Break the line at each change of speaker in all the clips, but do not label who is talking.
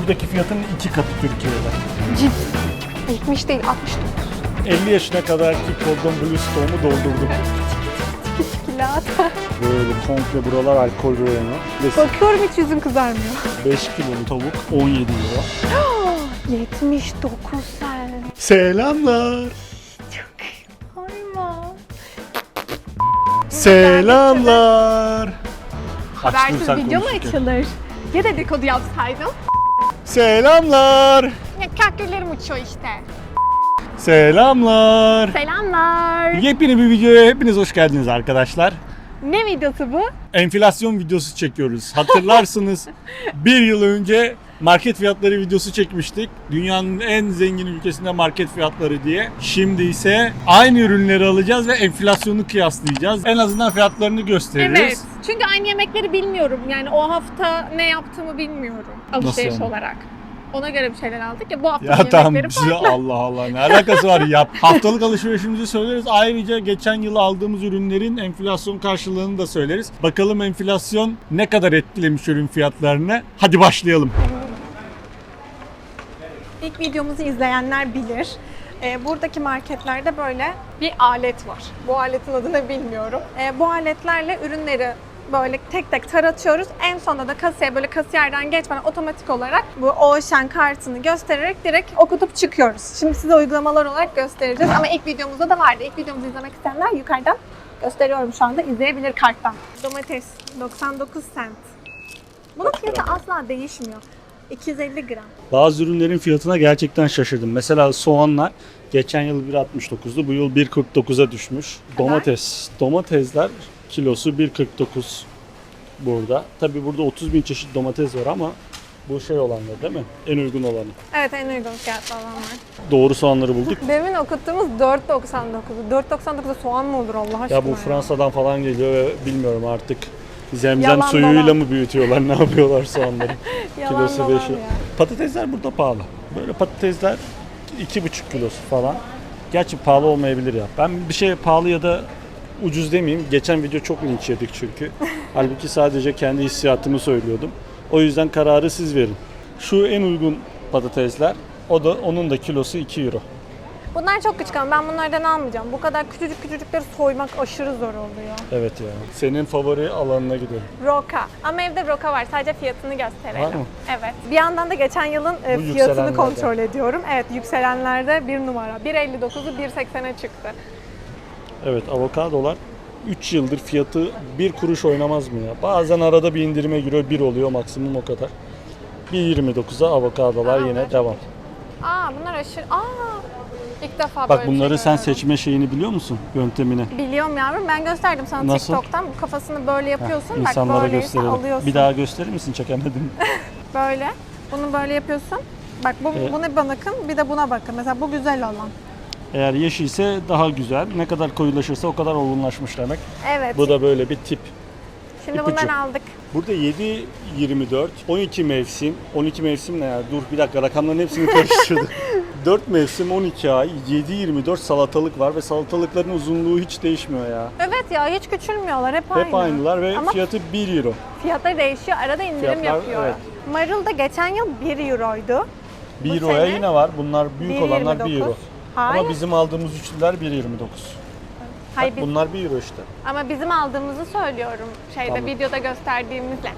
buradaki fiyatının 2 katı Türkiye'de.
Ciddi. 70 değil 69.
50 yaşına kadarki Cordon Bleu stoğumu doldurdum.
Kilat.
Böyle komple buralar alkol reyonu.
Bakıyorum hiç yüzüm kızarmıyor.
5 kilolu tavuk 17 euro.
79 sen.
Selamlar.
Çok iyi. Hayma.
Selamlar.
Habersiz video mu açılır? Ya dedikodu yapsaydım?
Selamlar.
Ya kaküllerim uçuyor işte.
Selamlar.
Selamlar.
Yepyeni bir videoya hepiniz hoş geldiniz arkadaşlar.
Ne videosu bu?
Enflasyon videosu çekiyoruz. Hatırlarsınız bir yıl önce market fiyatları videosu çekmiştik. Dünyanın en zengin ülkesinde market fiyatları diye. Şimdi ise aynı ürünleri alacağız ve enflasyonu kıyaslayacağız. En azından fiyatlarını gösteririz.
Evet. Çünkü aynı yemekleri bilmiyorum. Yani o hafta ne yaptığımı bilmiyorum. Alışveriş
yani?
olarak. Ona göre bir şeyler aldık ya bu hafta
Ya tamam
yemekleri
bize
farklı.
Allah Allah ne alakası var ya. Haftalık alışverişimizi söyleriz. Ayrıca geçen yıl aldığımız ürünlerin enflasyon karşılığını da söyleriz. Bakalım enflasyon ne kadar etkilemiş ürün fiyatlarını. Hadi başlayalım.
İlk videomuzu izleyenler bilir. Buradaki marketlerde böyle bir alet var. Bu aletin adını bilmiyorum. Bu aletlerle ürünleri böyle tek tek taratıyoruz. En sonunda da kasaya böyle kasiyerden geçmeden otomatik olarak bu Ocean kartını göstererek direkt okutup çıkıyoruz. Şimdi size uygulamalar olarak göstereceğiz ama ilk videomuzda da vardı. İlk videomuzu izlemek isteyenler yukarıdan gösteriyorum şu anda izleyebilir karttan. Domates 99 cent. Bunun fiyatı asla değişmiyor. 250 gram.
Bazı ürünlerin fiyatına gerçekten şaşırdım. Mesela soğanlar geçen yıl 1.69'du, bu yıl 1.49'a düşmüş. Domatesler kilosu 1.49 burada. Tabii burada 30.000 çeşit domates var ama bu şey olanlar değil mi? En uygun olanı.
Evet en uygun fiyatlı olan var.
Doğru soğanları bulduk.
Demin okuttuğumuz 4.99'u. 4.99'da soğan mı olur Allah aşkına
Ya bu Fransa'dan falan geliyor ve bilmiyorum artık zemzem
Yalan
suyuyla
dolan.
mı büyütüyorlar, ne yapıyorlar soğanları?
Yalan
Kilosu
dolan
5'i.
ya.
Patatesler burada pahalı. Böyle patatesler 2,5 kilosu falan. Gerçi pahalı olmayabilir ya. Ben bir şey pahalı ya da ucuz demeyeyim. Geçen video çok linç yedik çünkü. Halbuki sadece kendi hissiyatımı söylüyordum. O yüzden kararı siz verin. Şu en uygun patatesler. Onun da kilosu 2 euro.
Bunlar çok küçük ama ben bunlardan almayacağım. Bu kadar küçücükleri soymak aşırı zor oluyor.
Evet ya. Senin favori alanına gidelim.
Roka. Ama evde roka var. Sadece fiyatını gösterelim.
Var mı?
Evet. Bir yandan da geçen yılın fiyatını
yükselenlerden.
kontrol ediyorum. Evet yükselenlerde bir numara. 1.59'u 1.80'e çıktı.
Evet, avokadolar 3 yıldır fiyatı 1 kuruş oynamaz mı ya? Bazen arada bir indirime giriyor, 1 oluyor maksimum o kadar. 1.29'a avokadolar yine devam.
Bunlar aşırı... İlk defa
Bak
böyle bir
bunları
şey
sen
görüyorum.
seçme şeyini biliyor musun? Yöntemini.
Biliyorum yavrum. Ben gösterdim sana
Nasıl?
TikTok'tan. Bu kafasını böyle yapıyorsun. Bak
İnsanlara
böyleyse
gösterelim.
alıyorsun.
Bir daha gösterir misin? Çekemedim.
Böyle. Bunu böyle yapıyorsun. Bak buna bakın. Bir de buna bakın. Mesela bu güzel olan.
Eğer yeşilse daha güzel. Ne kadar koyulaşırsa o kadar olgunlaşmış demek.
Evet.
Bu da böyle bir tip.
Şimdi
ipucu.
bundan aldık.
Burada 7-24, 12 mevsim. 12 mevsim ne ya? Dur bir dakika rakamların hepsini karıştırdım. 4 mevsim, 12 ay, 7-24 salatalık var ve salatalıkların uzunluğu hiç değişmiyor ya.
Evet ya hiç küçülmüyorlar. Hep aynı.
Hep aynılar ve
Ama
fiyatı 1 euro.
fiyatları değişiyor. Arada indirim
Fiyatlar,
yapıyor.
evet.
Marul da geçen yıl 1 euroydu.
1
Bu
euroya
sene
yine var. Bunlar büyük olanlar 1 euro.
Hayır.
Ama bizim aldığımız üçlüler 1.29.
Hayır,
Bak bunlar 1 euro işte.
Ama bizim aldığımızı söylüyorum.
Tamam.
Videoda gösterdiğimizle.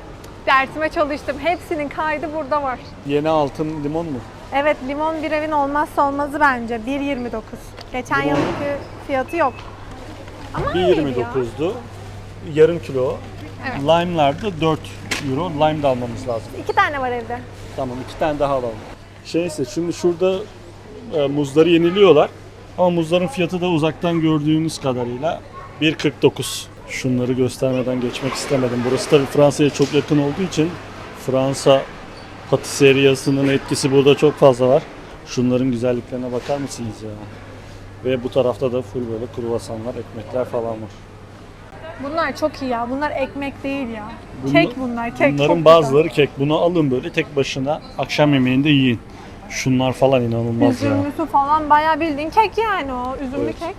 Dersime çalıştım. Hepsinin kaydı burada var.
Yeni altın limon mu?
Evet limon bir evin olmazsa olmazı bence. 1.29. Geçen
Limon.
yılki fiyatı yok. Ama iyiydi ya.
1.29'du. Yarım kilo.
Evet.
Lime'lar da 4 euro. Lime de almamız lazım.
2 tane var evde.
Tamam 2 tane daha alalım. Şeyse şimdi şurada muzları yeniliyorlar. Ama muzların fiyatı da uzaktan gördüğünüz kadarıyla 1.49. Şunları göstermeden geçmek istemedim. Burası tabii Fransa'ya çok yakın olduğu için Fransa patiseriyasının etkisi burada çok fazla var. Şunların güzelliklerine bakar mısınız ya? Ve bu tarafta da full böyle kruvasanlar, ekmekler falan var.
Bunlar çok iyi ya. Bunlar ekmek değil ya. Kek bunlar. Kek
Bunların
çok
bazıları kek. Bunu alın böyle tek başına akşam yemeğinde yiyin. Şunlar falan inanılmaz ya.
Üzümlüsü falan bayağı bildiğin kek yani o. Üzümlü
Evet.
kek.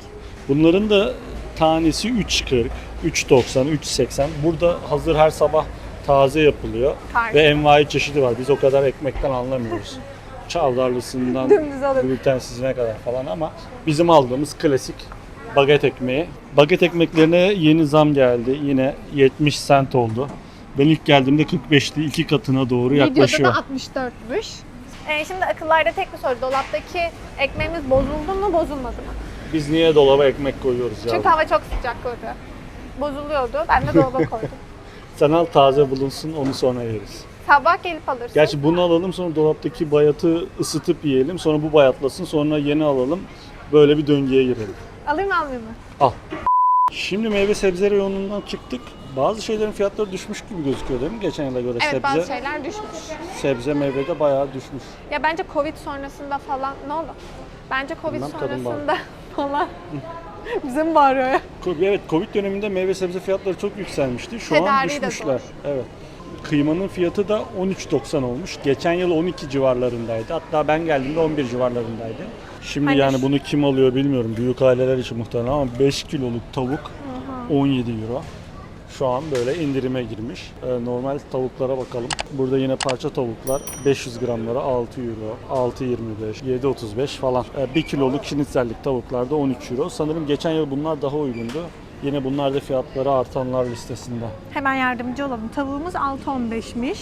Bunların da tanesi 3.40, 3.90, 3.80. Burada hazır her sabah taze yapılıyor
Taze.
ve envai çeşidi var. Biz o kadar ekmekten anlamıyoruz. Çavdarlısından
Dümdüz alın.
glutensizine kadar falan ama bizim aldığımız klasik baget ekmeği. Baget ekmeklerine yeni zam geldi. Yine 70 sent oldu. Ben ilk geldiğimde 45'ti. 2 katına doğru yaklaşıyor.
Videoda da 64'müş. Şimdi akıllarda tek bir soru. Dolaptaki ekmeğimiz bozuldu mu, bozulmadı mı?
Biz niye dolaba ekmek koyuyoruz ya?
Çünkü hava çok sıcaklıydı. Bozuluyordu. Ben de dolaba koydum.
Sen al taze bulunsun, onu sonra yeriz.
Sabah gelip alırsın.
Gerçi bunu alalım, sonra dolaptaki bayatı ısıtıp yiyelim. Sonra bu bayatlasın, sonra yeni alalım. Böyle bir döngüye girelim.
Alayım mı almayayım mı?
Al. Şimdi meyve sebze reyonundan çıktık. Bazı şeylerin fiyatları düşmüş gibi gözüküyor değil mi geçen yıla göre?
Evet, bazı şeyler düşmüş.
Sebze meyve de bayağı düşmüş.
Ya bence Covid sonrasında falan ne oldu? Bence Covid
Bilmem, kadın
sonrasında falan bize mi bağırıyor ya?
Evet, Covid döneminde meyve sebze fiyatları çok yükselmişti. Şu an
Tedariği de
düşmüşler.
zor.
Evet. Kıymanın fiyatı da 13.90 olmuş. Geçen yıl 12 civarlarındaydı. Hatta ben geldiğimde 11 civarlarındaydı. Şimdi
Hani
yani bunu kim alıyor bilmiyorum. Büyük aileler için muhtemelen ama 5 kiloluk tavuk 17 euro. Şu an böyle indirime girmiş. Normal tavuklara bakalım. Burada yine parça tavuklar 500 gramlara 6 euro, 6.25, 7.35 falan. 1 kiloluk şinitzellik tavuklarda 13 euro. Sanırım geçen yıl bunlar daha uygundu. Yine bunlar da fiyatları artanlar listesinde.
Hemen yardımcı olalım. Tavuğumuz 6.15'miş.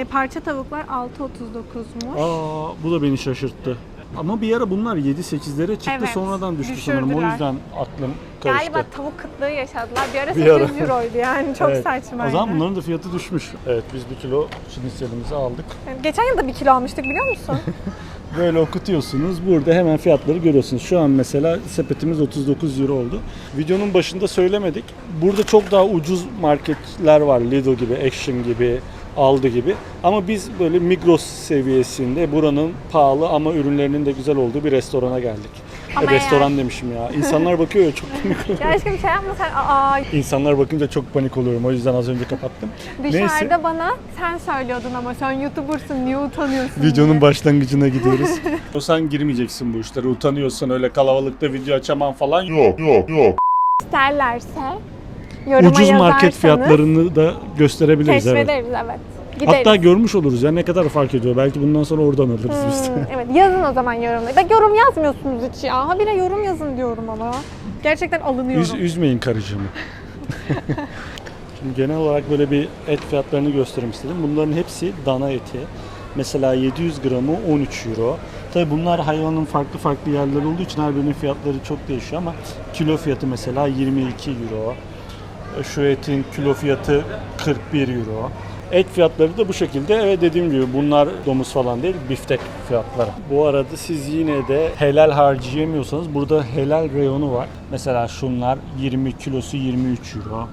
Parça tavuklar 6.39'muş.
Aa, bu da beni şaşırttı. Ama bir ara bunlar 7-8'lere çıktı,
Evet,
sonradan düştü sanırım. O
düşürdüler.
yüzden aklım karıştı.
Galiba tavuk kıtlığı yaşadılar. Bir ara
Bir
800
ara.
euroydu yani çok
Evet.
saçmaydı.
O zaman bunların da fiyatı düşmüş. Evet, biz 1 kilo şinitzelimizi aldık.
Geçen yıl da 1 kilo almıştık biliyor musun?
Böyle okutuyorsunuz. Burada hemen fiyatları görüyorsunuz. Şu an mesela sepetimiz 39 euro oldu. Videonun başında söylemedik. Burada çok daha ucuz marketler var. Lidl gibi, Action gibi, Aldi gibi. Ama biz böyle Migros seviyesinde buranın pahalı ama ürünlerinin de güzel olduğu bir restorana geldik.
Ama
Restoran demişim ya. İnsanlar bakıyor ya, çok panik oluyorum.
Ya aşkım şey yapma sen.
İnsanlar bakınca çok panik oluyorum. O yüzden az önce kapattım.
Dışarıda
Neyse.
bana sen söylüyordun ama sen YouTuber'sın niye utanıyorsun
Videonun
diye.
başlangıcına gidiyoruz. Sen girmeyeceksin bu işlere. Utanıyorsun, öyle kalabalıkta video açamam falan. Yok.
İsterlerse yoruma
Ucuz market
yazarsanız
fiyatlarını da gösterebiliriz. Evet.
keşfederiz evet. Gideriz.
Hatta görmüş oluruz ya ne kadar fark ediyor. Belki bundan sonra oradan alırız biz de.
Evet yazın o zaman yorumları. Bak yorum yazmıyorsunuz hiç ya. Habire yorum yazın diyorum ama. Gerçekten alınıyorum.
Üzmeyin karıcığımı. Şimdi genel olarak böyle bir et fiyatlarını göstermek istedim. Bunların hepsi dana eti. Mesela 700 gramı 13 euro. Tabii bunlar hayvanın farklı farklı yerleri olduğu için her birinin fiyatları çok değişiyor ama kilo fiyatı mesela 22 euro. Şu etin kilo fiyatı 41 euro. Et fiyatları da bu şekilde. Evet, dediğim gibi bunlar domuz falan değil, biftek fiyatları. Bu arada siz yine de helal harcayamıyorsanız burada helal reyonu var. Mesela şunlar 20 kilosu 23 euro.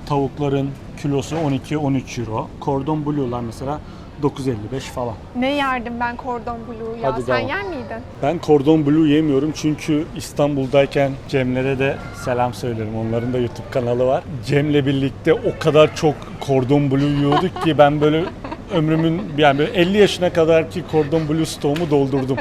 Tavukların kilosu 12-13 euro. Cordon Bleu'lar mesela 9.55 falan.
Ne yerdim ben Cordon Bleu ya.
Hadi
Sen
devam.
yer miydin?
Ben Cordon Bleu yemiyorum çünkü İstanbul'dayken Cem'lere de selam söylerim. Onların da YouTube kanalı var. Cem'le birlikte o kadar çok Cordon Bleu yiyorduk ki ben böyle ömrümün yani böyle 50 yaşına kadar ki Cordon Bleu stoğumu doldurdum.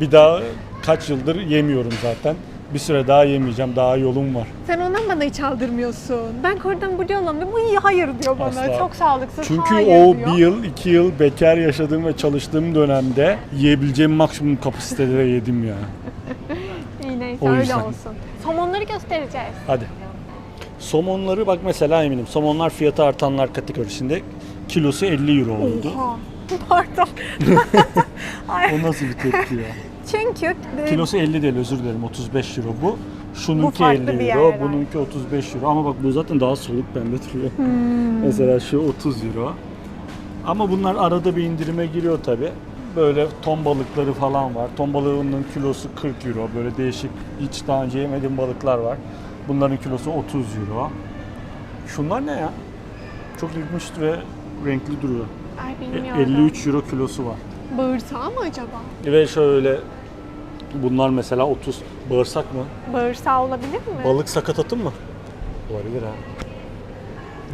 Bir daha kaç yıldır yemiyorum zaten. Bir süre daha yemeyeceğim. Daha yolum var.
Sen ondan bana hiç aldırmıyorsun. Ben Cordon Bleu alalım. Bu iyi hayır diyor bana.
Asla.
Çok sağlıksız
Çünkü
hayır
o
diyor.
bir yıl, 2 yıl bekar yaşadığım ve çalıştığım dönemde yiyebileceğim maksimum kapasitede yedim ya.
İyi neyse
O
öyle
yüzden.
olsun. Somonları göstereceğiz.
Hadi. Somonları bak mesela eminim. Somonlar fiyatı artanlar kategorisinde kilosu 50 euro oldu.
Oha. Pardon.
O nasıl bir tepki ya?
Çünkü
Kilosu 50 değil, özür dilerim, 35 euro bu.
Bu
Şununki
farklı
50
bir
euro,
yer herhalde.
bununki 35 euro. Ama bak bu zaten daha soluk pembe duruyor. Mesela şu 30 euro. Ama bunlar arada bir indirime giriyor tabi. Böyle ton balıkları falan var. Ton balığının kilosu 40 euro. Böyle değişik, hiç daha önce yemediğim balıklar var. Bunların kilosu 30 euro. Şunlar ne ya? Çok ilginç ve renkli duruyor.
Ay bilmiyorum.
53 euro kilosu var.
Bağırsağı mı acaba?
Ve şöyle bunlar mesela 30. Bağırsak mı?
Bağırsağı olabilir mi?
Balık sakatatı mı? Olabilir ha.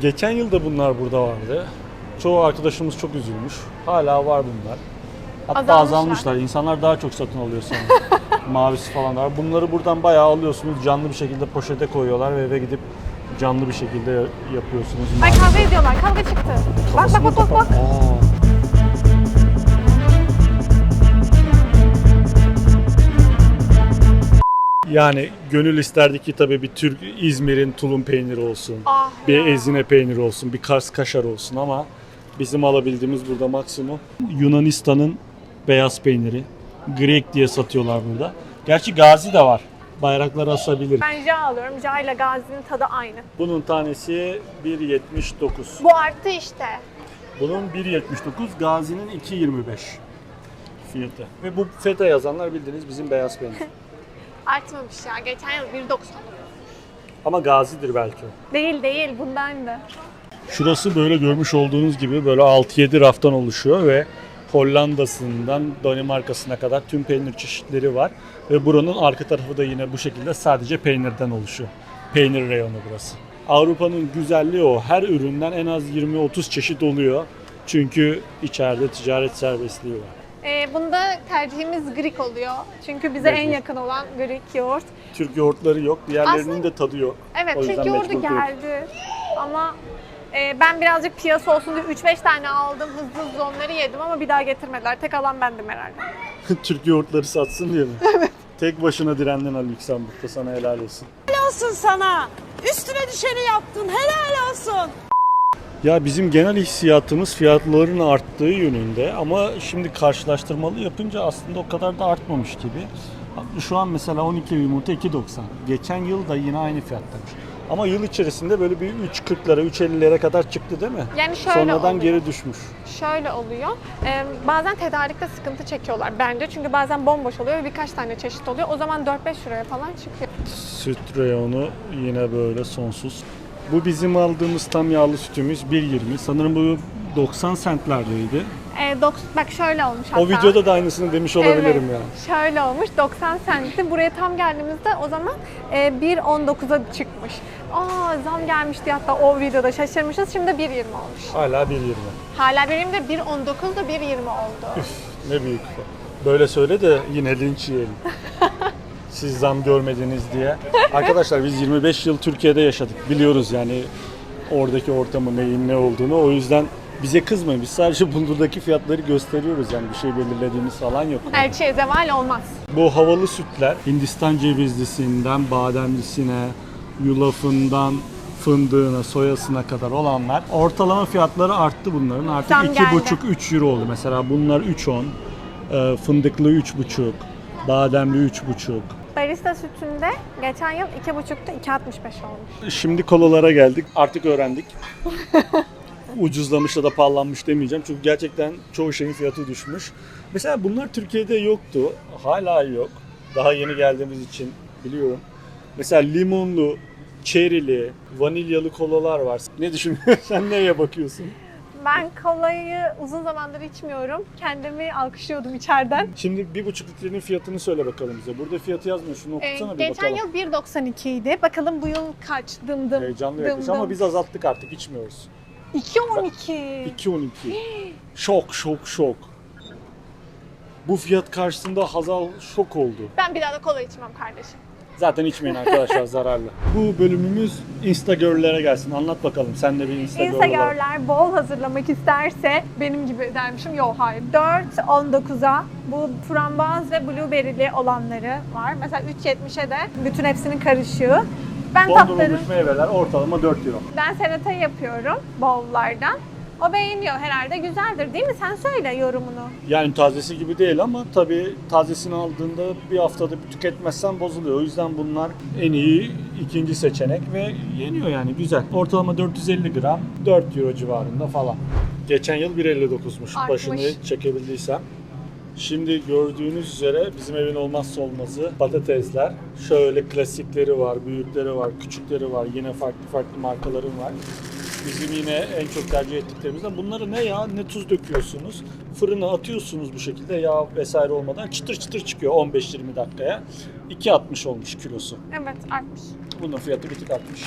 Geçen yıl da bunlar burada vardı. Çoğu arkadaşımız çok üzülmüş. Hala var bunlar. Hatta
Azalmışlar.
azalmışlar. İnsanlar daha çok satın alıyor sanırım. Mavisi falan da var. Bunları buradan bayağı alıyorsunuz. Canlı bir şekilde poşete koyuyorlar ve eve gidip canlı bir şekilde yapıyorsunuz.
Ay kavga ediyorlar. Kavga çıktı. Bak.
Yani gönül isterdi ki tabii bir Türk İzmir'in tulum peyniri olsun.
Ah
Bir
ya.
Ezine peyniri olsun, bir Kars kaşar olsun ama bizim alabildiğimiz burada maksimum Yunanistan'ın beyaz peyniri. Grek diye satıyorlar burada. Gerçi Gazi de var. Bayrakları asabilir.
Ben Ja alıyorum. Ja ile Gazi'nin tadı aynı.
Bunun tanesi 1.79.
Bu arttı işte.
Bunun 1.79, Gazi'nin 2.25 fiyatı. Ve bu feta yazanlar bildiğiniz bizim beyaz peynir.
Artmamış ya. Geçen yıl 1.90.
Ama Gazi'dir belki o.
Değil. Bundan da.
Şurası böyle görmüş olduğunuz gibi böyle 6-7 raftan oluşuyor ve Hollanda'sından Danimarka'sına kadar tüm peynir çeşitleri var. Ve buranın arka tarafı da yine bu şekilde sadece peynirden oluşuyor. Peynir reyonu burası. Avrupa'nın güzelliği o. Her üründen en az 20-30 çeşit oluyor. Çünkü içeride ticaret serbestliği var.
Bunda tercihimiz Greek oluyor. Çünkü bize en
Mecbur.
yakın olan Greek yoğurt.
Türk yoğurtları yok. Diğerlerinin
Aslında-
de tadı yok.
Evet,
O yüzden
Türk yoğurdu
mecbur Greek.
geldi. Ama ben birazcık piyasa olsun diye 3-5 tane aldım. Hızlı onları yedim ama bir daha getirmediler. Tek alan bendim herhalde.
Türk yoğurtları satsın diye mi? Evet. Tek başına direndin Ali Lüksemburg'da, sana helal olsun.
olsun sana. Üstüne düşeni yaptın. Helal olsun.
Ya bizim genel hissiyatımız fiyatların arttığı yönünde ama şimdi karşılaştırmalı yapınca aslında o kadar da artmamış gibi. Şu an mesela 12 yumurta 2.90. Geçen yıl da yine aynı fiyattaymış. Ama yıl içerisinde böyle bir 3.40'lara, 3.50'lere kadar çıktı değil mi?
Yani şöyle
Sonradan
oluyor.
geri düşmüş.
Şöyle oluyor. Bazen tedarikte sıkıntı çekiyorlar bence. Çünkü bazen bomboş oluyor ve birkaç tane çeşit oluyor. O zaman 4-5 liraya falan çıkıyor.
Süt reyonu yine böyle sonsuz. Bu bizim aldığımız tam yağlı sütümüz 1.20. Sanırım bu 90 centlerdeydi.
Bak şöyle olmuş hatta.
O videoda da aynısını demiş olabilirim
Evet,
yani.
şöyle olmuş 90 centti. Buraya tam geldiğimizde o zaman 1.19'a çıkmış. Zam gelmişti hatta o videoda şaşırmışız. Şimdi 1.20 olmuş.
Hala 1.20.
Hala benim de 1.19 da 1.20 oldu.
Ne büyük bu. Böyle söyle de yine linç yiyelim. Siz zam görmediniz diye. Arkadaşlar biz 25 yıl Türkiye'de yaşadık. Biliyoruz yani oradaki ortamın neyin ne olduğunu. O yüzden bize kızmayın. Biz sadece buradaki fiyatları gösteriyoruz. Yani bir şey belirlediğimiz falan yok.
Elçiye zeval olmaz.
Bu havalı sütler Hindistan cevizlisinden bademlisine, yulafından fındığına, soyasına kadar olanlar. Ortalama fiyatları arttı bunların. Artık
Zam geldi.
2,5-3 euro oldu. Mesela bunlar 3,10, fındıklı 3,5, bademli 3,5.
Barista sütünde geçen yıl 2.5'ta 2.65 olmuş.
Şimdi kolalara geldik. Artık öğrendik. Ucuzlamış ya da pahalanmış demeyeceğim. Çünkü gerçekten çoğu şeyin fiyatı düşmüş. Mesela bunlar Türkiye'de yoktu. Hala yok. Daha yeni geldiğimiz için biliyorum. Mesela limonlu, çerili, vanilyalı kolalar var. Ne düşünüyorsun? Sen neye bakıyorsun?
Ben kolayı uzun zamandır içmiyorum. Kendimi alkışlıyordum içeriden.
Şimdi 1,5 litrenin fiyatını söyle bakalım bize. Burada fiyatı yazmıyor. Şunu okutsana bir
Geçen
bakalım.
yıl 1.92 idi. Bakalım bu yıl kaç? Dım.
Heyecanlı yaklaşık ama biz azalttık artık, içmiyoruz.
2.12.
2.12. Şok. Bu fiyat karşısında Hazal şok oldu.
Ben bir daha da kola içmem kardeşim.
Zaten içmeyin arkadaşlar, zararlı. Bu bölümümüz Instagirl'lere gelsin. Anlat bakalım, sen de bir Instagirl olarak.
Instagram'lar bol hazırlamak isterse benim gibi dermişim. Yok hayır. 4.19'a bu frambuaz ve blueberry'li olanları var. Mesela 3.70'e de bütün hepsinin karışığı. Ben tatları,
Dondurulmuş meyveler ortalama 4 euro.
ben seratayı yapıyorum bowl'lardan. O beğeniyor herhalde. Güzeldir değil mi? Sen söyle yorumunu.
Yani tazesi gibi değil ama tabii tazesini aldığında bir haftada bir tüketmezsen bozuluyor. O yüzden bunlar en iyi ikinci seçenek ve yeniyor yani, güzel. Ortalama 450 gram 4 euro civarında falan. Geçen yıl 1.59'muş
Artmış.
başını çekebildiysem. Şimdi gördüğünüz üzere bizim evin olmazsa olmazı patatesler. Şöyle klasikleri var, büyükleri var, küçükleri var. Yine farklı markaların var. Bizim yine en çok tercih ettiklerimizden. Bunları ne yağ ne tuz döküyorsunuz. Fırına atıyorsunuz bu şekilde, yağ vesaire olmadan çıtır çıtır çıkıyor 15-20 dakikaya. 2.60 olmuş kilosu.
Evet artmış.
Bunun fiyatı bir tık artmış.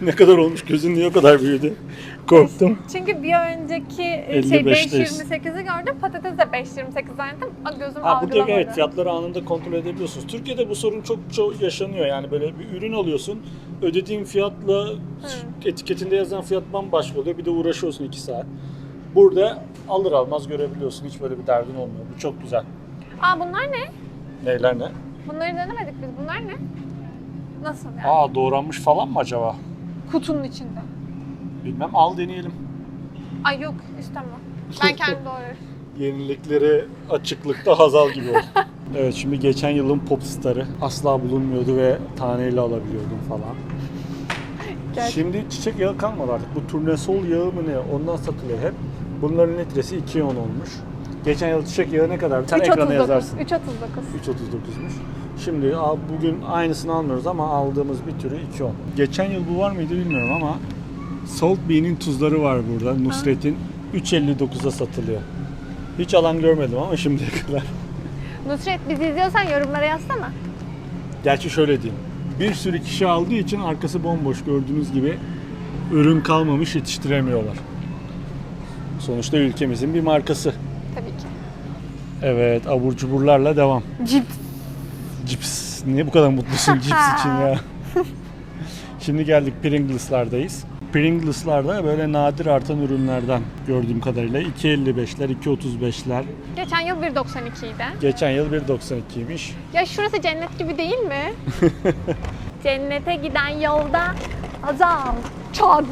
Ne kadar olmuş? Gözün niye o kadar büyüdü? Korktum.
Çünkü bir önceki
55'teyiz.
5.28'i gördüm. Patates de 5.28 zannettim. Gözüm
Ha, burada
algılamadı.
evet fiyatları anında kontrol edebiliyorsunuz. Türkiye'de bu sorun çok yaşanıyor. Yani böyle bir ürün alıyorsun. Ödediğin fiyatla etiketinde yazan fiyat bambaşka oluyor. Bir de uğraşıyorsun 2 saat. Burada alır almaz görebiliyorsun. Hiç böyle bir derdin olmuyor. Bu çok güzel.
Aa bunlar ne?
Neyler ne?
Bunları denemedik biz. Bunlar ne? Nasıl yani?
Aa, doğranmış falan mı acaba?
Kutunun içinde.
Bilmem, al deneyelim.
Ay yok istemem. Ben kendim doğrarım.
Yenilikleri açıklıkta Hazal gibi oldu. Evet, şimdi geçen yılın popstarı asla bulunmuyordu ve taneyle alabiliyordum falan. Şimdi çiçek yağı kalmadı artık. Bu turnasol yağı mı ne? Ondan satılıyor hep. Bunların litresi 2.10 olmuş. Geçen yıl çiçek yağı ne kadar? Sen ekrana yazarsın.
3.39.
3.39'muş. Şimdi bugün aynısını almıyoruz ama aldığımız bir türü 2.10. Geçen yıl bu var mıydı bilmiyorum ama Salt Bee'nin tuzları var burada. Nusret'in 3.59'a satılıyor. Hiç alan görmedim ama şimdiye kadar.
Nusret bizi izliyorsan yorumlara yazsana.
Gerçi şöyle diyeyim. Bir sürü kişi aldığı için arkası bomboş, gördüğünüz gibi ürün kalmamış, yetiştiremiyorlar. Sonuçta ülkemizin bir markası.
Tabii ki.
Evet, abur cuburlarla devam.
Cips.
Cips. Niye bu kadar mutlusun cips için ya? Şimdi geldik Pringles'lardayız. Pringles'larda böyle nadir artan ürünlerden gördüğüm kadarıyla 2.55'ler, 2.35'ler.
Geçen yıl 1.92 idi.
Geçen yıl 1.92'ymiş.
Ya şurası cennet gibi değil mi? Cennete giden yolda azam çat.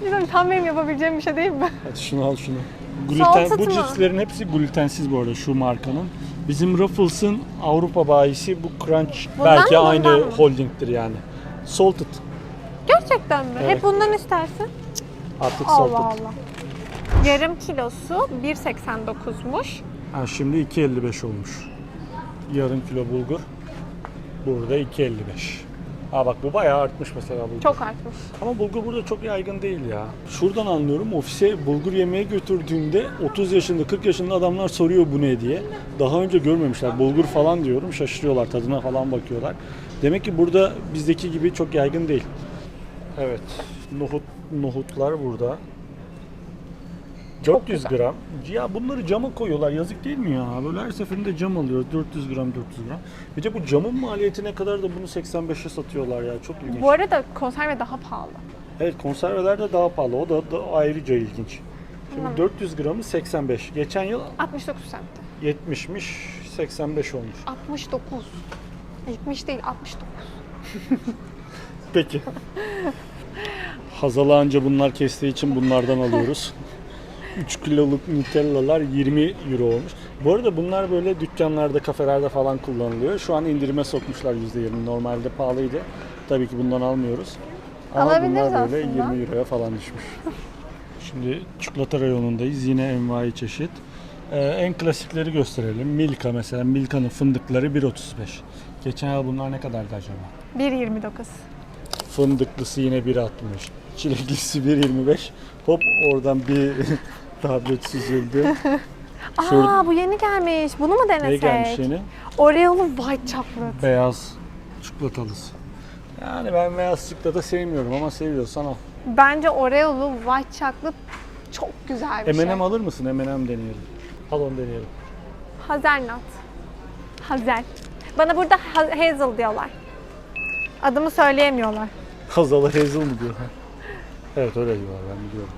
Bilmiyorum, tam benim yapabileceğim bir şey değil mi?
Hadi şunu al şunu.
Salted
Bu
mı?
cipslerin hepsi glutensiz bu arada şu markanın. Bizim Ruffles'ın Avrupa bayisi bu Crunch
Bundan
belki
mı,
aynı
bundan mı?
holdingdir yani. Salted.
Gerçekten mi?
Evet.
Hep bundan istersin.
Artık salted.
Allah Allah. Yarım kilosu 1.89'muş.
Ha, şimdi 2.55 olmuş. Yarım kilo bulgur. Burada 2.55. Ha bak, bu bayağı artmış mesela bulgur.
Çok artmış.
Ama bulgur burada çok yaygın değil ya. Şuradan anlıyorum, ofise bulgur yemeye götürdüğünde 30 yaşında 40 yaşında adamlar soruyor bu ne diye. Daha önce görmemişler. Bulgur falan diyorum, şaşırıyorlar, tadına falan bakıyorlar. Demek ki burada bizdeki gibi çok yaygın değil. Evet, nohutlar burada. 400
güzel.
gram. Ya bunları cama koyuyorlar, yazık değil mi ya? Böyle her seferinde cam alıyoruz, 400 gram 400 gram. Bir de bu camın maliyeti ne kadar da bunu 85'e satıyorlar ya, çok ilginç.
Bu arada konserve daha pahalı.
Evet, konserveler de daha pahalı, o da ayrıca ilginç. Şimdi 400 gramı 85, geçen yıl
69 cent.
70'miş, 85 olmuş.
69. 70 değil 69.
Peki. Hazal'ı anca bunlar kestiği için bunlardan alıyoruz. 3 kiloluk Nutella'lar 20 euro olmuş. Bu arada bunlar böyle dükkanlarda, kafelerde falan kullanılıyor. Şu an indirime sokmuşlar %20. Normalde pahalıydı. Tabii ki bundan almıyoruz. Ama
Alabiliriz
bunlar böyle
aslında.
20 euroya falan düşmüş. Şimdi çikolata reyonundayız. Yine envai çeşit. En klasikleri gösterelim. Milka mesela. Milka'nın fındıkları 1.35. Geçen yıl bunlar ne kadardı acaba?
1.29.
Fındıklısı yine 1.60. Çileklisi 1.25. Hop, oradan bir tablet süzüldü.
Aa bu yeni gelmiş. Bunu mu denesek?
Ne gelmiş yeni?
Oreo'lu white chocolate.
Beyaz çikolatalısı. Yani ben beyaz çikolata sevmiyorum ama seviyorsan al.
Bence Oreo'lu white chocolate çok güzel bir şey.
M&M alır mısın? M&M deneyelim. Al onu deneyelim.
Hazelnut. Hazel. Bana burada hazel diyorlar. Adımı söyleyemiyorlar.
Hazal'a hazel mı diyorlar? Evet, öyle diyorlar, ben biliyorum.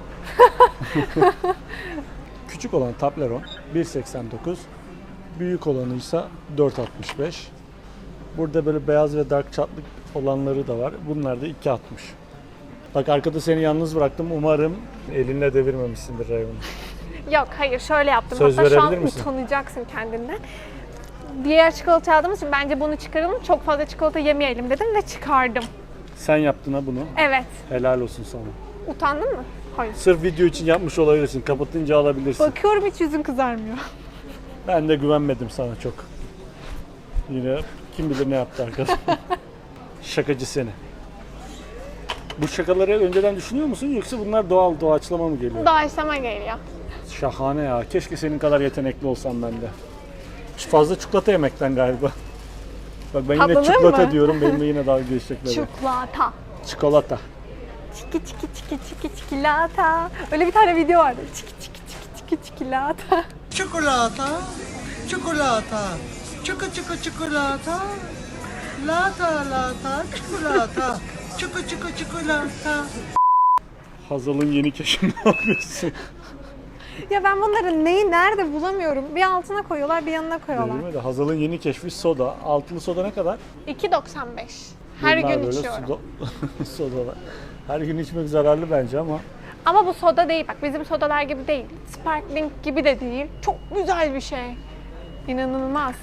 Küçük olan Toblerone 1.89. Büyük olanı ise 4.65. Burada böyle beyaz ve dark chocolate olanları da var. Bunlar da 2.60. Bak, arkada seni yalnız bıraktım. Umarım elinle devirmemişsindir reyonu.
Yok hayır şöyle yaptım.
Söz
Hatta şu an
verebilir misin?
utanacaksın kendinden. Diğer çikolata aldığımız için bence bunu çıkaralım. Çok fazla çikolata yemeyelim dedim ve çıkardım.
Sen yaptın ha bunu.
Evet.
Helal olsun sana.
Utandın mı? Hayır.
Sırf video için yapmış olabilirsin. Kapatınca alabilirsin.
Bakıyorum hiç yüzün kızarmıyor.
Ben de güvenmedim sana çok. Yine kim bilir ne yaptı arkadaş. Şakacı seni. Bu şakaları önceden düşünüyor musun, yoksa bunlar doğaçlama mı geliyor?
Doğaçlama geliyor.
Şahane ya. Keşke senin kadar yetenekli olsam ben de. Fazla çikolata yemekten galiba. Bak ben yine
Tadılır
çikolata
mı?
diyorum, benimle yine dalga geçecekler.
Çikolata.
Çikolata.
Çiki çiki çiki çiki çikolata. Öyle bir tane video vardı. Çiki çiki çiki çiki çikolata.
Cioccolata, cioccolata, cioccolata, lata, cioccolata, cioccolata.
Hazal'ın yeni keşfi ne yapıyorsun?
Ya ben bunların neyi nerede bulamıyorum. Bir altına koyuyorlar, bir yanına koyuyorlar.
Değil mi de Hazal'ın yeni keşfi soda. Altılı soda ne kadar?
2.95. Her
Bunlar
gün
böyle
içiyorum.
Sodalar. Her gün içmek zararlı bence ama
Ama bu soda değil. Bak bizim sodalar gibi değil. Sparkling gibi de değil. Çok güzel bir şey. İnanılmaz.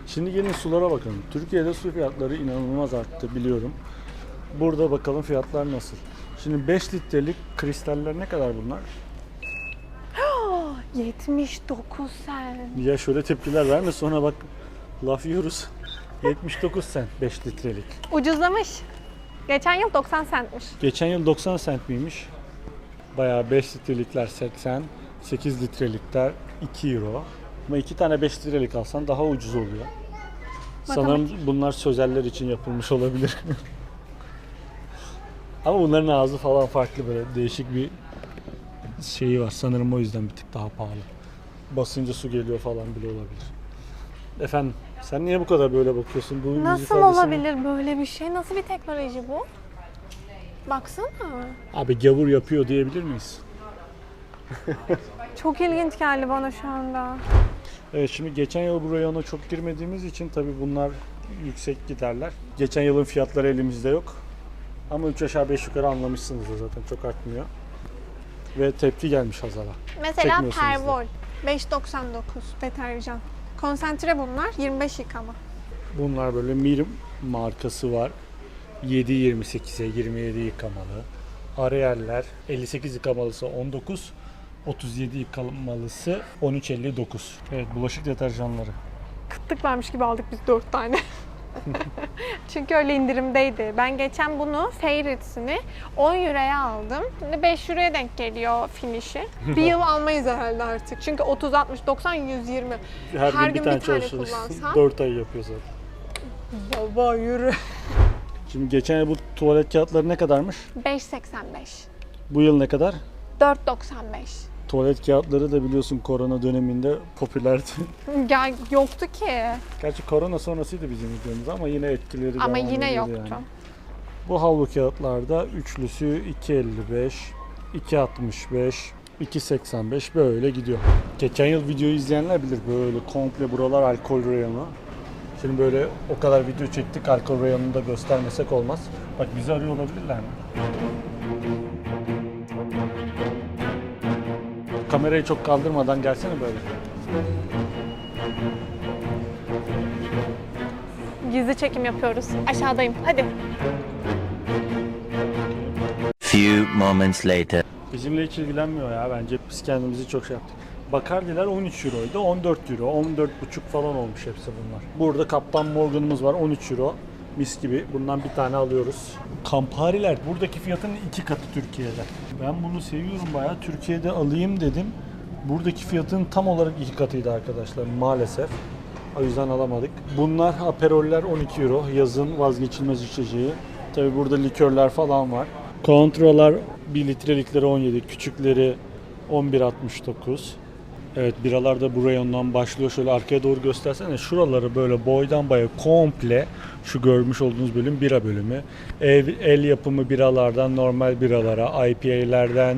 şimdi gelin sulara bakalım. Türkiye'de su fiyatları inanılmaz arttı biliyorum. Burada bakalım fiyatlar nasıl. Şimdi 5 litrelik kristaller ne kadar bunlar?
79 sen.
Ya şöyle tepkiler verme sonra bak laf yiyoruz. 79 cent 5 litrelik.
Ucuzlamış. Geçen yıl 90 centmiş.
Geçen yıl 90 cent miymiş? Bayağı 5 litrelikler 80, 8 litrelikler 2 euro. Ama 2 tane 5 litrelik alsan daha ucuz oluyor. Sanırım bunlar sözeller için yapılmış olabilir. Ama bunların ağzı falan farklı, böyle değişik bir şeyi var. Sanırım o yüzden bir tık daha pahalı. Basınca su geliyor falan bile olabilir. Efendim sen niye bu kadar böyle bakıyorsun? Bu yüz
Nasıl
ifadesini-
olabilir böyle bir şey? Nasıl bir teknoloji bu? Baksana.
Abi gavur yapıyor diyebilir miyiz?
Çok ilginç geldi bana şu anda.
Evet, şimdi geçen yıl bu reyona çok girmediğimiz için tabii bunlar yüksek giderler. Geçen yılın fiyatları elimizde yok. Ama 3 aşağı 5 yukarı anlamışsınızdır zaten, çok artmıyor. Ve tepki gelmiş Hazal'a.
Mesela
Çekmiyorsunuz da.
Pervol 5.99 deterjan. Konsantre bunlar 25 yıkama.
Bunlar böyle Mirim markası var. 7.28'e 27 yıkamalı. Ariel'ler 58 yıkamalısı 19, 37 yıkamalısı 13.59. Evet, bulaşık deterjanları.
Kıtlık vermiş gibi aldık biz 4 tane. Çünkü öyle indirimdeydi. Ben geçen bunu Fairy'sini 10 euroya aldım. Şimdi 5 euroya denk geliyor finişi. Bir yıl almayız herhalde artık. Çünkü 30, 60, 90, 120.
Her, gün bir tane
kullansam.
çalışırsın. 4 ay yapıyor zaten.
Baba yürü.
Şimdi geçen yıl bu tuvalet kağıtları ne kadarmış?
5.85.
Bu yıl ne kadar?
4.95.
Tuvalet kağıtları da biliyorsun korona döneminde popülerdi.
Ya yoktu ki.
Gerçi korona sonrasıydı bizim videomuz ama yine etkileri
Ama
devam
yine
ediyordu
yoktu.
yani. Bu havlu kağıtlarda üçlüsü 2.55, 2.65, 2.85 böyle gidiyor. Geçen yıl videoyu izleyenler bilir, böyle komple buralar alkol reyonu. Şimdi böyle o kadar video çektik, alkol reyonunu da göstermesek olmaz. Bak bizi arıyor olabilirler mi? Kamerayı çok kaldırmadan gelsene böyle.
Gizli çekim yapıyoruz. Aşağıdayım. Hadi.
Few moments later.
Bizimle hiç ilgilenmiyor ya, bence biz kendimizi çok şey yaptık. Bakardiler 13 euroydu, 14 euro, 14,5 falan olmuş hepsi bunlar. Burada Kaptan Morgan'ımız var, 13 euro. Mis gibi, bundan bir tane alıyoruz. Campari'ler buradaki fiyatın 2 katı Türkiye'de. Ben bunu seviyorum bayağı, Türkiye'de alayım dedim. Buradaki fiyatın tam olarak 2 katıydı arkadaşlar maalesef. O yüzden alamadık. Bunlar aperoller 12 euro, yazın vazgeçilmez içeceği. Tabi burada likörler falan var. Kontrolar 1 litrelikleri 17, küçükleri 11.69. Evet, biralar da bu reyondan başlıyor. Şöyle arkaya doğru göstersene. Şuraları böyle boydan boya komple şu görmüş olduğunuz bölüm bira bölümü. El yapımı biralardan normal biralara, IPA'lerden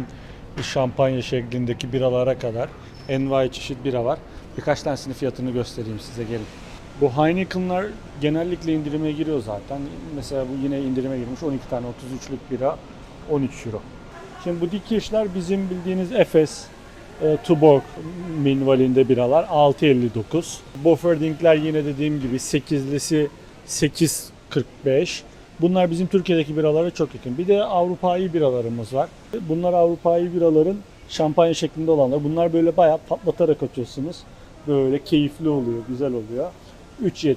şampanya şeklindeki biralara kadar envai çeşit bira var. Birkaç tanesinin fiyatını göstereyim size, gelin. Bu Heineken'lar genellikle indirime giriyor zaten. Mesela bu yine indirime girmiş. 12 tane 33'lük bira 13 euro. Şimdi bu dikişler bizim bildiğiniz Efes, Tuborg minvalinde biralar 6.59. Boferdingler yine dediğim gibi 8'lisi 8.45. Bunlar bizim Türkiye'deki biralara çok yakın. Bir de Avrupa'yı biralarımız var. Bunlar Avrupa'yı biraların şampanya şeklinde olanlar. Bunlar böyle bayağı patlatarak açıyorsunuz. Böyle keyifli oluyor, güzel oluyor. 3.75,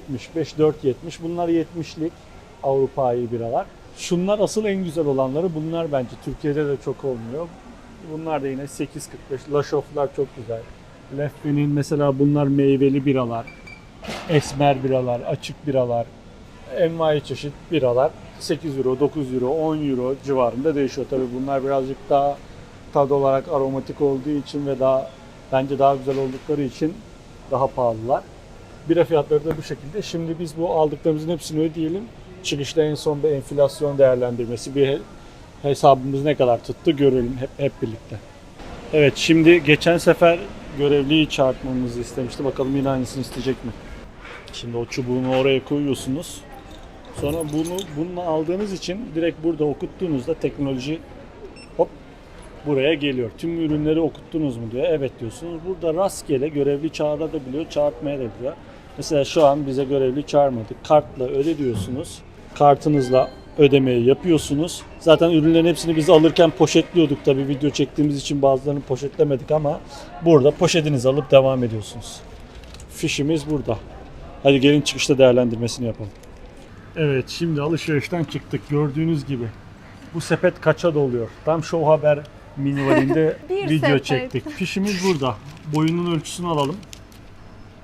4.70. Bunlar 70'lik Avrupa'yı biralar. Şunlar asıl en güzel olanları. Bunlar bence Türkiye'de de çok olmuyor. Bunlar da yine 8.45. Laşoflar çok güzel. Leffel'in mesela bunlar meyveli biralar, esmer biralar, açık biralar, envai çeşit biralar 8 euro, 9 euro, 10 euro civarında değişiyor. Tabii bunlar birazcık daha tad olarak aromatik olduğu için ve bence daha güzel oldukları için daha pahalılar. Bira fiyatları da bu şekilde. Şimdi biz bu aldıklarımızın hepsini ödeyelim. Çıkışta en son bir enflasyon değerlendirmesi, bir hesabımız ne kadar tuttu görelim hep birlikte. Evet, şimdi geçen sefer görevliyi çağırtmamızı istemişti. Bakalım yine aynısını isteyecek mi? Şimdi o çubuğunu oraya koyuyorsunuz. Sonra bununla aldığınız için direkt burada okuttuğunuzda teknoloji hop buraya geliyor. Tüm ürünleri okuttunuz mu diyor. Evet diyorsunuz. Burada rastgele görevli çağırabiliyor, çağırtmaya da biliyor. Mesela şu an bize görevli çağırmadı. Kartla öde diyorsunuz. Kartınızla ödemeyi yapıyorsunuz. Zaten ürünlerin hepsini biz alırken poşetliyorduk. Tabii video çektiğimiz için bazılarını poşetlemedik ama burada poşetinizi alıp devam ediyorsunuz. Fişimiz burada. Hadi gelin çıkışta değerlendirmesini yapalım. Evet, şimdi alışverişten çıktık. Gördüğünüz gibi bu sepet kaça doluyor? Tam Show Haber minvalinde
Bir
video
sepet.
çektik. Fişimiz burada. Boyunun ölçüsünü alalım.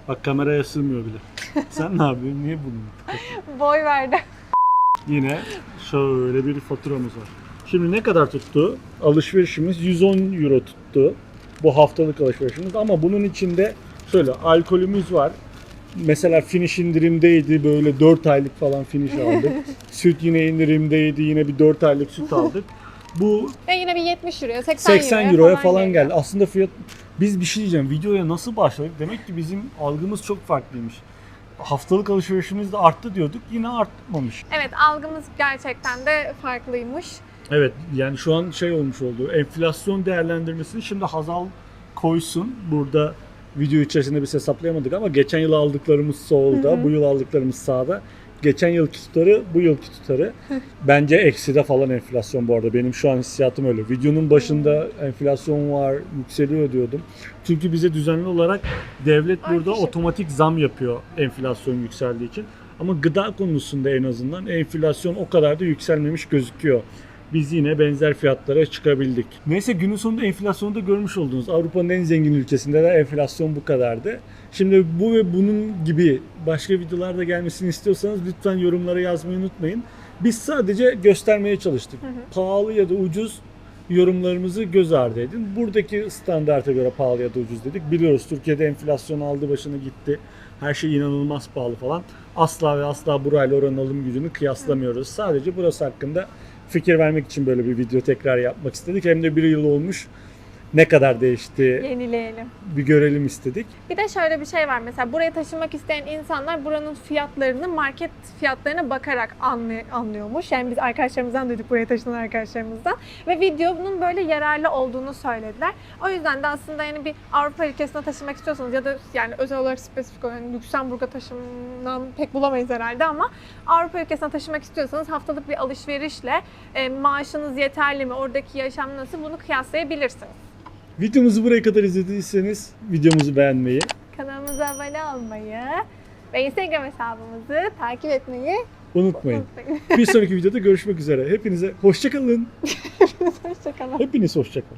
Bak kameraya sığmıyor bile. Sen ne yapıyorsun? Niye bunu?
Boy verdi.
Yine şöyle bir faturamız var. Şimdi ne kadar tuttu? Alışverişimiz 110 euro tuttu. Bu haftalık alışverişimiz ama bunun içinde şöyle alkolümüz var. Mesela finish indirimdeydi, böyle 4 aylık falan finish aldık. Süt yine indirimdeydi, yine bir 4 aylık süt aldık. Bu
Ve yine bir 70 euroya, 80,
80 euroya falan geldi. Aslında fiyat, biz bir şey diyeceğim, videoya nasıl başladık? Demek ki bizim algımız çok farklıymış. Haftalık alışverişimiz de arttı diyorduk, yine artmamış.
Evet, algımız gerçekten de farklıymış.
Evet, yani şu an şey olmuş oldu, enflasyon değerlendirmesini şimdi Hazal koysun. Burada video içerisinde biz hesaplayamadık ama geçen yıl aldıklarımız solda, bu yıl aldıklarımız sağda. Geçen yılki tutarı, bu yılki tutarı. Bence ekside falan enflasyon bu arada. Benim şu an hissiyatım öyle. Videonun başında enflasyon var, yükseliyor diyordum. Çünkü bize düzenli olarak devlet burada otomatik zam yapıyor enflasyon yükseldiği için. Ama gıda konusunda en azından enflasyon o kadar da yükselmemiş gözüküyor. Biz yine benzer fiyatlara çıkabildik. Neyse, günün sonunda enflasyonu da görmüş oldunuz. Avrupa'nın en zengin ülkesinde de enflasyon bu kadardı. Şimdi bu ve bunun gibi başka videolarda gelmesini istiyorsanız lütfen yorumlara yazmayı unutmayın. Biz sadece göstermeye çalıştık. Pahalı ya da ucuz yorumlarımızı göz ardı edin. Buradaki standarta göre pahalı ya da ucuz dedik. Biliyoruz Türkiye'de enflasyon aldı başını gitti. Her şey inanılmaz pahalı falan. Asla ve asla burayla oranın alım gücünü kıyaslamıyoruz. Sadece burası hakkında fikir vermek için böyle bir video tekrar yapmak istedik. Hem de bir yıl olmuş. Ne kadar değişti
Yenileyelim.
bir görelim istedik.
Bir de şöyle bir şey var, mesela buraya taşınmak isteyen insanlar buranın fiyatlarını market fiyatlarına bakarak anlıyormuş. Yani biz arkadaşlarımızdan duyduk, buraya taşınan arkadaşlarımızdan. Ve videonun böyle yararlı olduğunu söylediler. O yüzden de aslında yani bir Avrupa ülkesine taşınmak istiyorsanız ya da yani özel olarak spesifik olarak Lüksemburg'a taşınan pek bulamayız herhalde ama Avrupa ülkesine taşınmak istiyorsanız haftalık bir alışverişle maaşınız yeterli mi, oradaki yaşam nasıl, bunu kıyaslayabilirsiniz.
Videomuzu buraya kadar izlediyseniz videomuzu beğenmeyi,
Kanalımıza abone olmayı ve Instagram hesabımızı takip etmeyi
unutmayın.
unutmayın.
Bir sonraki videoda görüşmek üzere. Hepinize hoşça kalın.
Hoşçakalın.
Hepiniz hoşça kalın.